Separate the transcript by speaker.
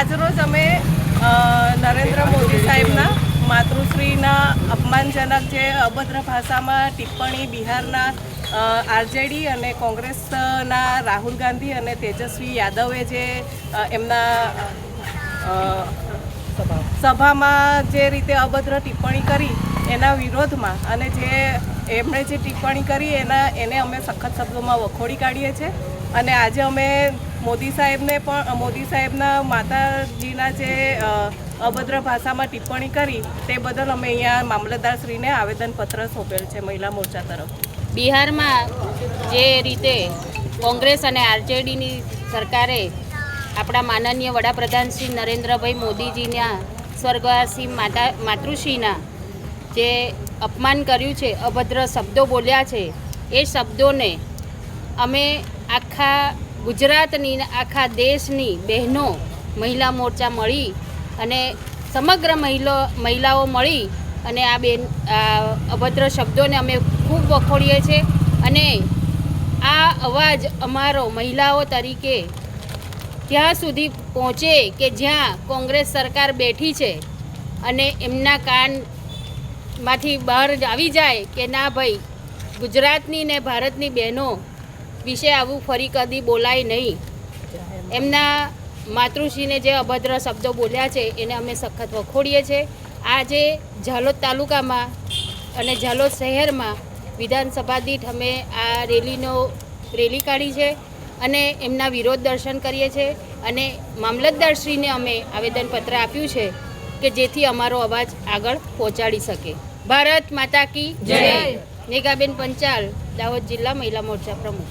Speaker 1: આજરોજ અમે નરેન્દ્ર મોદી સાહેબના માતૃશ્રીના અપમાનજનક જે અભદ્ર ભાષામાં ટિપ્પણી બિહારના આરજેડી અને કોંગ્રેસના રાહુલ ગાંધી અને તેજસ્વી યાદવે જે એમના સભામાં જે રીતે અભદ્ર ટિપ્પણી કરી એના વિરોધમાં અને જે એમણે જે ટિપ્પણી કરી એને અમે સખત શબ્દોમાં વખોડી કાઢીએ છીએ અને આજે અમે મોદી સાહેબના માતાજીના જે અભદ્ર ભાષામાં ટિપ્પણી કરી તે બદલ અમે અહીંયા મામલતદારશ્રીને આવેદનપત્ર સોંપેલ છે મહિલા મોરચા તરફ.
Speaker 2: બિહારમાં જે રીતે કોંગ્રેસ અને આરજેડીની સરકારે આપણા માનનીય વડાપ્રધાન શ્રી નરેન્દ્રભાઈ મોદીજીના સ્વર્ગવાસી માતૃશ્રીના જે અપમાન કર્યું છે, અભદ્ર શબ્દો બોલ્યા છે, એ શબ્દોને અમે આખા ગુજરાતની આખા દેશની બહેનો મહિલા મોરચા મળી અને સમગ્ર મહિલાઓ મળી અને આ અભદ્ર શબ્દોને અમે ખૂબ વખોડીએ છીએ અને આ અવાજ અમારો મહિલાઓ તરીકે ત્યાં સુધી પહોંચે કે જ્યાં કોંગ્રેસ સરકાર બેઠી છે અને એમના કાનમાંથી બહાર આવી જાય કે ના ભાઈ, ગુજરાતની ને ભારતની બહેનો વિશે આવું ફરી કદી બોલાય નહીં. એમના માતૃશ્રીને જે અભદ્ર શબ્દો બોલ્યા છે એને અમે સખત વખોડીએ છીએ. આજે ઝાલોદ તાલુકામાં અને ઝાલોદ શહેરમાં વિધાનસભા દીઠ અમે આ રેલી કાઢી છે અને એમના વિરોધ દર્શન કરીએ છીએ અને મામલતદારશ્રીને અમે આવેદનપત્ર આપ્યું છે કે જેથી અમારો અવાજ આગળ પહોંચાડી શકે. ભારત માતા કી જય. મેઘાબેન પંચાલ, દાહોદ જિલ્લા મહિલા મોરચા પ્રમુખ.